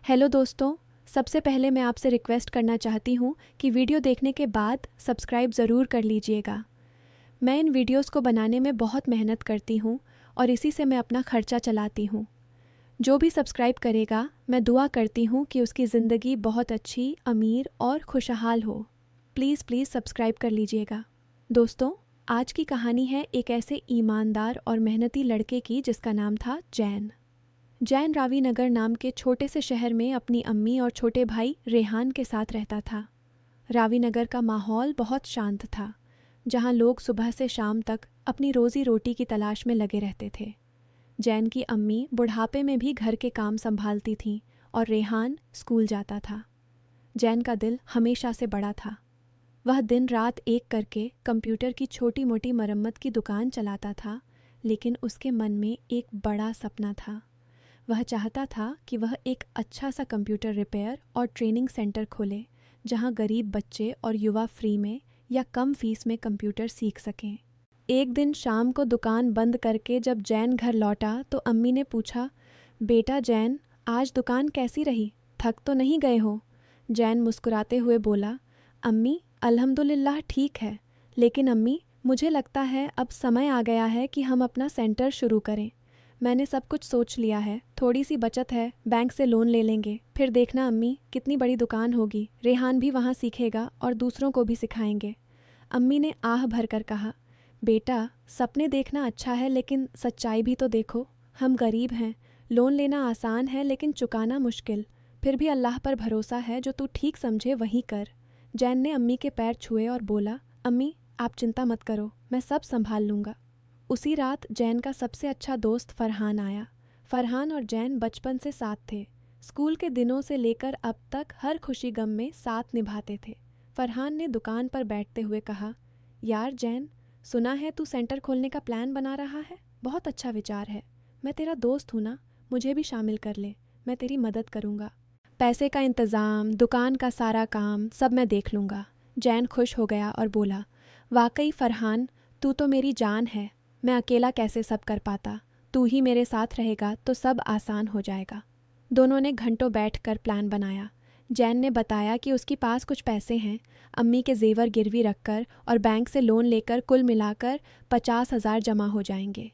Hello दोस्तों, सबसे पहले मैं आपसे रिक्वेस्ट करना चाहती हूँ कि वीडियो देखने के बाद सब्सक्राइब ज़रूर कर लीजिएगा। मैं इन वीडियोस को बनाने में बहुत मेहनत करती हूँ और इसी से मैं अपना खर्चा चलाती हूँ। जो भी सब्सक्राइब करेगा, मैं दुआ करती हूँ कि उसकी ज़िंदगी बहुत अच्छी, अमीर और खुशहाल हो। प्लीज़ प्लीज़ सब्सक्राइब कर लीजिएगा। दोस्तों, आज की कहानी है एक ऐसे ईमानदार और मेहनती लड़के की जिसका नाम था जैन। जैन रावीनगर नाम के छोटे से शहर में अपनी अम्मी और छोटे भाई रेहान के साथ रहता था। रावीनगर का माहौल बहुत शांत था, जहाँ लोग सुबह से शाम तक अपनी रोज़ी रोटी की तलाश में लगे रहते थे। जैन की अम्मी बुढ़ापे में भी घर के काम संभालती थीं और रेहान स्कूल जाता था। जैन का दिल हमेशा से बड़ा था। वह दिन रात एक करके कंप्यूटर की छोटी मोटी मरम्मत की दुकान चलाता था, लेकिन उसके मन में एक बड़ा सपना था। वह चाहता था कि वह एक अच्छा सा कंप्यूटर रिपेयर और ट्रेनिंग सेंटर खोले, जहां गरीब बच्चे और युवा फ्री में या कम फीस में कंप्यूटर सीख सकें। एक दिन शाम को दुकान बंद करके जब जैन घर लौटा तो अम्मी ने पूछा, बेटा जैन, आज दुकान कैसी रही? थक तो नहीं गए हो? जैन मुस्कुराते हुए बोला, अम्मी अल्हम्दुलिल्लाह ठीक है, लेकिन अम्मी मुझे लगता है अब समय आ गया है कि हम अपना सेंटर शुरू करें। मैंने सब कुछ सोच लिया है, थोड़ी सी बचत है, बैंक से लोन ले लेंगे, फिर देखना अम्मी कितनी बड़ी दुकान होगी, रेहान भी वहाँ सीखेगा और दूसरों को भी सिखाएंगे। अम्मी ने आह भर कर कहा, बेटा सपने देखना अच्छा है, लेकिन सच्चाई भी तो देखो। हम गरीब हैं, लोन लेना आसान है लेकिन चुकाना मुश्किल। फिर भी अल्लाह पर भरोसा है, जो तू ठीक समझे वही कर। जैन ने अम्मी के पैर छुए और बोला, अम्मी आप चिंता मत करो, मैं सब संभाल लूँगा। उसी रात जैन का सबसे अच्छा दोस्त फरहान आया। फरहान और जैन बचपन से साथ थे। स्कूल के दिनों से लेकर अब तक हर खुशी गम में साथ निभाते थे। फरहान ने दुकान पर बैठते हुए कहा, यार जैन, सुना है तू सेंटर खोलने का प्लान बना रहा है। बहुत अच्छा विचार है। मैं तेरा दोस्त हूँ ना, मुझे भी शामिल कर ले, मैं तेरी मदद करूँगा। पैसे का इंतज़ाम, दुकान का सारा काम सब मैं देख लूँगा। जैन खुश हो गया और बोला, वाकई फरहान, तू तो मेरी जान है। मैं अकेला कैसे सब कर पाता, तू ही मेरे साथ रहेगा तो सब आसान हो जाएगा। दोनों ने घंटों बैठकर प्लान बनाया। जैन ने बताया कि उसके पास कुछ पैसे हैं, अम्मी के जेवर गिरवी रखकर और बैंक से लोन लेकर कुल मिलाकर 50,000 जमा हो जाएंगे।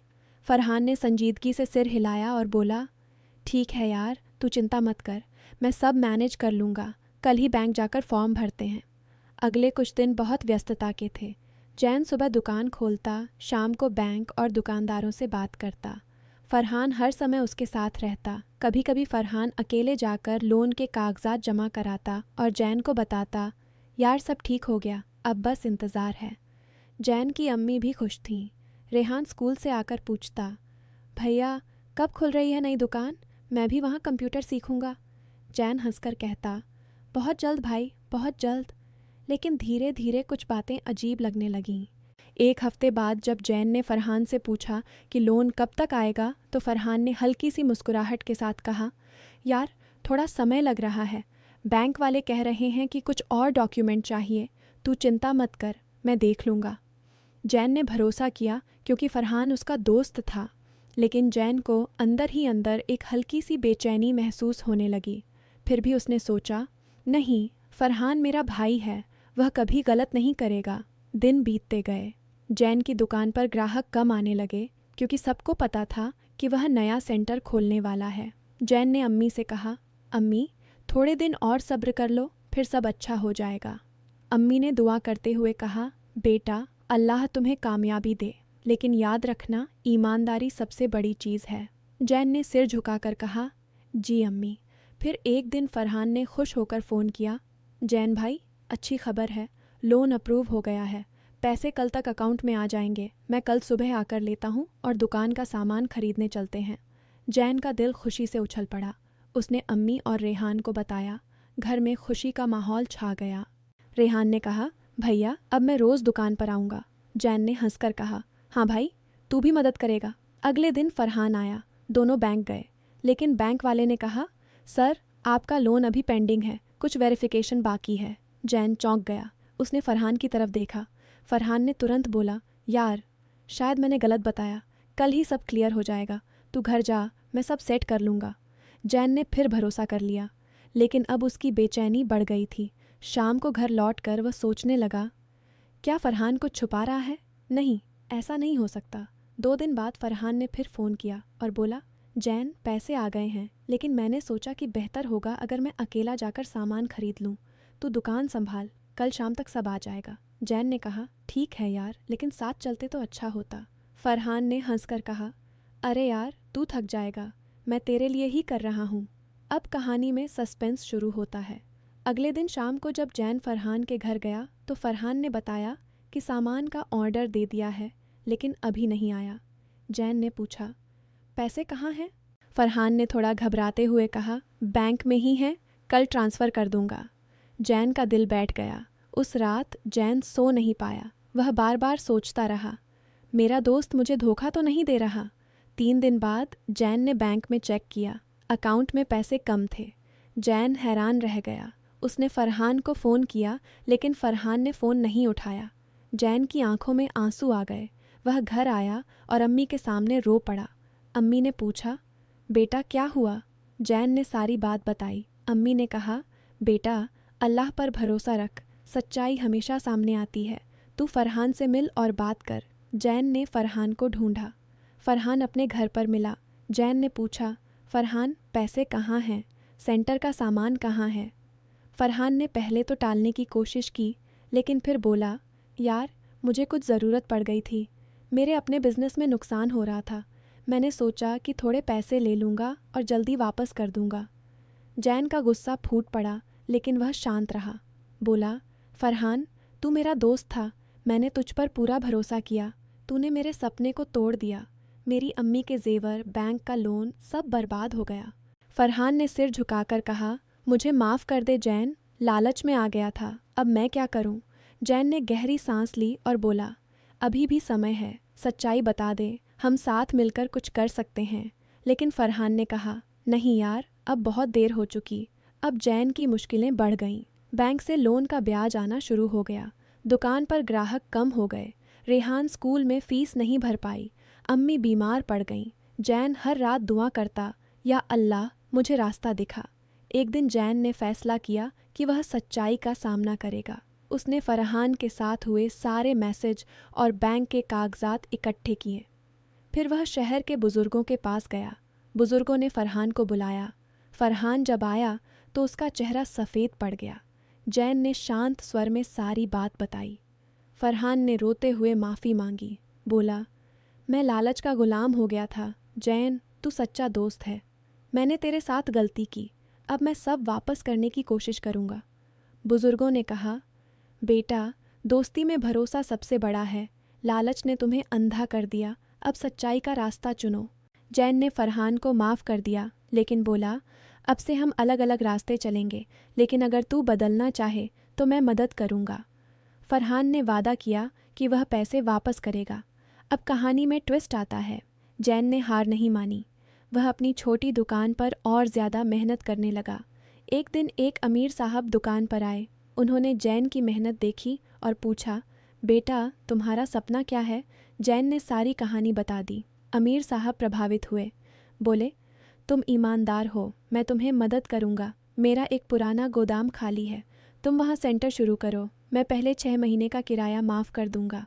फरहान ने संजीदगी से सिर हिलाया और बोला, ठीक है यार, तू चिंता मत कर, मैं सब मैनेज कर लूँगा। कल ही बैंक जाकर फॉर्म भरते हैं। अगले कुछ दिन बहुत व्यस्तता के थे। जैन सुबह दुकान खोलता, शाम को बैंक और दुकानदारों से बात करता। फरहान हर समय उसके साथ रहता। कभी कभी फरहान अकेले जाकर लोन के कागजात जमा कराता और जैन को बताता, यार सब ठीक हो गया, अब बस इंतज़ार है। जैन की अम्मी भी खुश थीं। रेहान स्कूल से आकर पूछता, भैया कब खुल रही है नई दुकान? मैं भी वहाँ कंप्यूटर सीखूँगा। जैन हंसकर कहता, बहुत जल्द भाई, बहुत जल्द। लेकिन धीरे धीरे कुछ बातें अजीब लगने लगीं। एक हफ्ते बाद जब जैन ने फरहान से पूछा कि लोन कब तक आएगा, तो फरहान ने हल्की सी मुस्कुराहट के साथ कहा, यार थोड़ा समय लग रहा है, बैंक वाले कह रहे हैं कि कुछ और डॉक्यूमेंट चाहिए। तू चिंता मत कर, मैं देख लूँगा। जैन ने भरोसा किया क्योंकि फरहान उसका दोस्त था, लेकिन जैन को अंदर ही अंदर एक हल्की सी बेचैनी महसूस होने लगी। फिर भी उसने सोचा, नहीं, फरहान मेरा भाई है, वह कभी गलत नहीं करेगा। दिन बीतते गए। जैन की दुकान पर ग्राहक कम आने लगे क्योंकि सबको पता था कि वह नया सेंटर खोलने वाला है। जैन ने अम्मी से कहा, अम्मी थोड़े दिन और सब्र कर लो, फिर सब अच्छा हो जाएगा। अम्मी ने दुआ करते हुए कहा, बेटा अल्लाह तुम्हें कामयाबी दे, लेकिन याद रखना ईमानदारी सबसे बड़ी चीज़ है। जैन ने सिर झुकाकर कहा, जी अम्मी। फिर एक दिन फरहान ने खुश होकर फ़ोन किया, जैन भाई अच्छी खबर है, लोन अप्रूव हो गया है, पैसे कल तक अकाउंट में आ जाएंगे। मैं कल सुबह आकर लेता हूँ और दुकान का सामान खरीदने चलते हैं। जैन का दिल खुशी से उछल पड़ा। उसने अम्मी और रेहान को बताया। घर में खुशी का माहौल छा गया। रेहान ने कहा, भैया अब मैं रोज़ दुकान पर आऊँगा। जैन ने हंसकर कहा, हाँ भाई, तू भी मदद करेगा। अगले दिन फरहान आया। दोनों बैंक गए, लेकिन बैंक वाले ने कहा, सर आपका लोन अभी पेंडिंग है, कुछ वेरिफिकेशन बाकी है। जैन चौंक गया। उसने फरहान की तरफ देखा। फरहान ने तुरंत बोला, यार शायद मैंने गलत बताया, कल ही सब क्लियर हो जाएगा, तू घर जा, मैं सब सेट कर लूँगा। जैन ने फिर भरोसा कर लिया। लेकिन अब उसकी बेचैनी बढ़ गई थी। शाम को घर लौटकर वह सोचने लगा, क्या फरहान कुछ छुपा रहा है? नहीं, ऐसा नहीं हो सकता। 2 दिन बाद फरहान ने फिर फ़ोन किया और बोला, जैन, पैसे आ गए हैं, लेकिन मैंने सोचा कि बेहतर होगा अगर मैं अकेला जाकर सामान खरीद लूँ। तू दुकान संभाल, कल शाम तक सब आ जाएगा। जैन ने कहा, ठीक है यार, लेकिन साथ चलते तो अच्छा होता। फरहान ने हंसकर कहा, अरे यार, तू थक जाएगा, मैं तेरे लिए ही कर रहा हूँ। अब कहानी में सस्पेंस शुरू होता है। अगले दिन शाम को जब जैन फरहान के घर गया तो फरहान ने बताया कि सामान का ऑर्डर दे दिया है, लेकिन अभी नहीं आया। जैन ने पूछा, पैसे कहाँ हैं? फरहान ने थोड़ा घबराते हुए कहा, बैंक में ही हैं, कल ट्रांसफ़र कर दूंगा। जैन का दिल बैठ गया। उस रात जैन सो नहीं पाया। वह बार बार सोचता रहा, मेरा दोस्त मुझे धोखा तो नहीं दे रहा। 3 दिन बाद जैन ने बैंक में चेक किया, अकाउंट में पैसे कम थे। जैन हैरान रह गया। उसने फरहान को फ़ोन किया, लेकिन फरहान ने फ़ोन नहीं उठाया। जैन की आंखों में आंसू आ गए। वह घर आया और अम्मी के सामने रो पड़ा। अम्मी ने पूछा, बेटा क्या हुआ? जैन ने सारी बात बताई। अम्मी ने कहा, बेटा, अल्लाह पर भरोसा रख, सच्चाई हमेशा सामने आती है। तू फरहान से मिल और बात कर। जैन ने फरहान को ढूंढा। फरहान अपने घर पर मिला। जैन ने पूछा, फरहान, पैसे कहाँ हैं? सेंटर का सामान कहाँ है? फरहान ने पहले तो टालने की कोशिश की, लेकिन फिर बोला, यार, मुझे कुछ ज़रूरत पड़ गई थी। मेरे अपने बिज़नेस में नुकसान हो रहा था। मैंने सोचा कि थोड़े पैसे ले लूँगा और जल्दी वापस कर दूँगा। जैन का गुस्सा फूट पड़ा, लेकिन वह शांत रहा। बोला, फरहान, तू मेरा दोस्त था। मैंने तुझ पर पूरा भरोसा किया। तूने मेरे सपने को तोड़ दिया। मेरी अम्मी के जेवर, बैंक का लोन, सब बर्बाद हो गया। फरहान ने सिर झुकाकर कहा, मुझे माफ़ कर दे जैन, लालच में आ गया था। अब मैं क्या करूं? जैन ने गहरी सांस ली और बोला, अभी भी समय है, सच्चाई बता दे, हम साथ मिलकर कुछ कर सकते हैं। लेकिन फरहान ने कहा, नहीं यार, अब बहुत देर हो चुकी। अब जैन की मुश्किलें बढ़ गईं। बैंक से लोन का ब्याज आना शुरू हो गया। दुकान पर ग्राहक कम हो गए। रेहान स्कूल में फ़ीस नहीं भर पाई। अम्मी बीमार पड़ गईं। जैन हर रात दुआ करता, या अल्लाह, मुझे रास्ता दिखा। एक दिन जैन ने फैसला किया कि वह सच्चाई का सामना करेगा। उसने फरहान के साथ हुए सारे मैसेज और बैंक के कागजात इकट्ठे किए। फिर वह शहर के बुज़ुर्गों के पास गया। बुज़ुर्गों ने फरहान को बुलाया। फरहान जब आया तो उसका चेहरा सफ़ेद पड़ गया। जैन ने शांत स्वर में सारी बात बताई। फरहान ने रोते हुए माफ़ी मांगी। बोला, मैं लालच का गुलाम हो गया था। जैन, तू सच्चा दोस्त है। मैंने तेरे साथ गलती की। अब मैं सब वापस करने की कोशिश करूँगा। बुज़ुर्गों ने कहा, बेटा, दोस्ती में भरोसा सबसे बड़ा है। लालच ने तुम्हें अंधा कर दिया। अब सच्चाई का रास्ता चुनो। जैन ने फरहान को माफ़ कर दिया, लेकिन बोला, अब से हम अलग अलग रास्ते चलेंगे, लेकिन अगर तू बदलना चाहे तो मैं मदद करूँगा। फरहान ने वादा किया कि वह पैसे वापस करेगा। अब कहानी में ट्विस्ट आता है। जैन ने हार नहीं मानी। वह अपनी छोटी दुकान पर और ज़्यादा मेहनत करने लगा। एक दिन एक अमीर साहब दुकान पर आए। उन्होंने जैन की मेहनत देखी और पूछा, बेटा, तुम्हारा सपना क्या है? जैन ने सारी कहानी बता दी। अमीर साहब प्रभावित हुए। बोले, तुम ईमानदार हो, मैं तुम्हें मदद करूँगा। मेरा एक पुराना गोदाम खाली है, तुम वहाँ सेंटर शुरू करो। मैं पहले 6 महीने का किराया माफ़ कर दूँगा।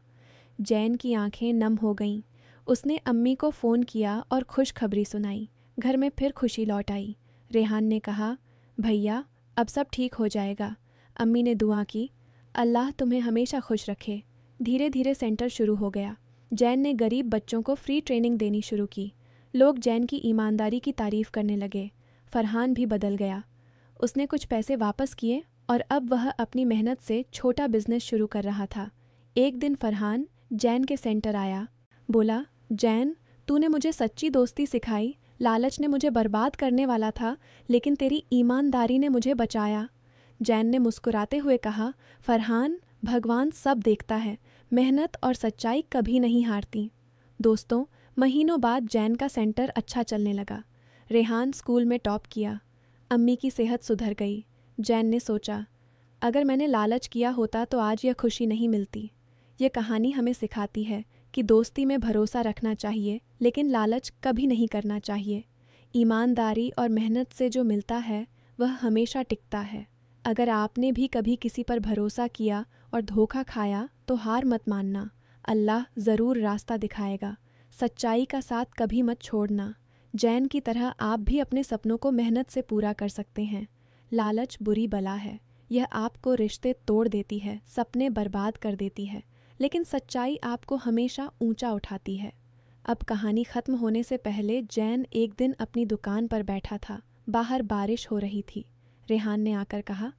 जैन की आंखें नम हो गईं। उसने अम्मी को फ़ोन किया और खुशखबरी सुनाई। घर में फिर खुशी लौट आई। रेहान ने कहा, भैया, अब सब ठीक हो जाएगा। अम्मी ने दुआ की, अल्लाह तुम्हें हमेशा खुश रखे। धीरे धीरे सेंटर शुरू हो गया। जैन ने गरीब बच्चों को फ्री ट्रेनिंग देनी शुरू की। लोग जैन की ईमानदारी की तारीफ़ करने लगे। फरहान भी बदल गया। उसने कुछ पैसे वापस किए और अब वह अपनी मेहनत से छोटा बिजनेस शुरू कर रहा था। एक दिन फरहान जैन के सेंटर आया। बोला, जैन, तूने मुझे सच्ची दोस्ती सिखाई। लालच ने मुझे बर्बाद करने वाला था, लेकिन तेरी ईमानदारी ने मुझे बचाया। जैन ने मुस्कुराते हुए कहा, फरहान, भगवान सब देखता है। मेहनत और सच्चाई कभी नहीं हारती। दोस्तों, महीनों बाद जैन का सेंटर अच्छा चलने लगा। रेहान स्कूल में टॉप किया। अम्मी की सेहत सुधर गई। जैन ने सोचा, अगर मैंने लालच किया होता तो आज यह खुशी नहीं मिलती। यह कहानी हमें सिखाती है कि दोस्ती में भरोसा रखना चाहिए, लेकिन लालच कभी नहीं करना चाहिए। ईमानदारी और मेहनत से जो मिलता है वह हमेशा टिकता है। अगर आपने भी कभी किसी पर भरोसा किया और धोखा खाया तो हार मत मानना, अल्लाह ज़रूर रास्ता दिखाएगा। सच्चाई का साथ कभी मत छोड़ना। जैन की तरह आप भी अपने सपनों को मेहनत से पूरा कर सकते हैं। लालच बुरी बला है, यह आपको रिश्ते तोड़ देती है, सपने बर्बाद कर देती है, लेकिन सच्चाई आपको हमेशा ऊंचा उठाती है। अब कहानी ख़त्म होने से पहले जैन एक दिन अपनी दुकान पर बैठा था। बाहर बारिश हो रही थी। रेहान ने आकर कहा,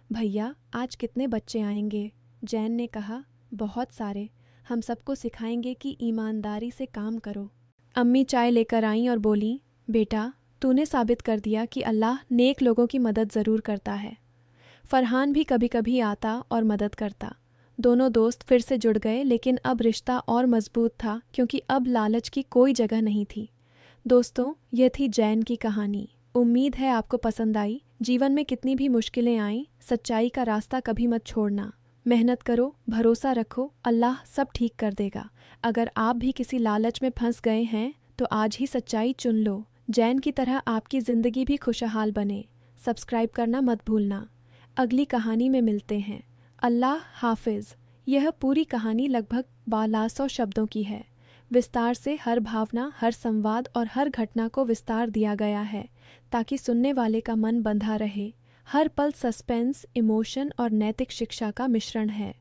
भैया आज कितने बच्चे आएंगे? जैन ने कहा, बहुत सारे। हम सबको सिखाएंगे कि ईमानदारी से काम करो। अम्मी चाय लेकर आईं और बोलीं, बेटा तूने साबित कर दिया कि अल्लाह नेक लोगों की मदद ज़रूर करता है। फरहान भी कभी कभी आता और मदद करता। दोनों दोस्त फिर से जुड़ गए, लेकिन अब रिश्ता और मजबूत था क्योंकि अब लालच की कोई जगह नहीं थी। दोस्तों, यह थी जैन की कहानी। उम्मीद है आपको पसंद आई। जीवन में कितनी भी मुश्किलें आईं, सच्चाई का रास्ता कभी मत छोड़ना। मेहनत करो, भरोसा रखो, अल्लाह सब ठीक कर देगा। अगर आप भी किसी लालच में फंस गए हैं तो आज ही सच्चाई चुन लो। जैन की तरह आपकी ज़िंदगी भी खुशहाल बने। सब्सक्राइब करना मत भूलना। अगली कहानी में मिलते हैं। अल्लाह हाफिज़। यह पूरी कहानी लगभग 1200 शब्दों की है। विस्तार से हर भावना, हर संवाद और हर घटना को विस्तार दिया गया है ताकि सुनने वाले का मन बंधा रहे। हर पल सस्पेंस, इमोशन और नैतिक शिक्षा का मिश्रण है।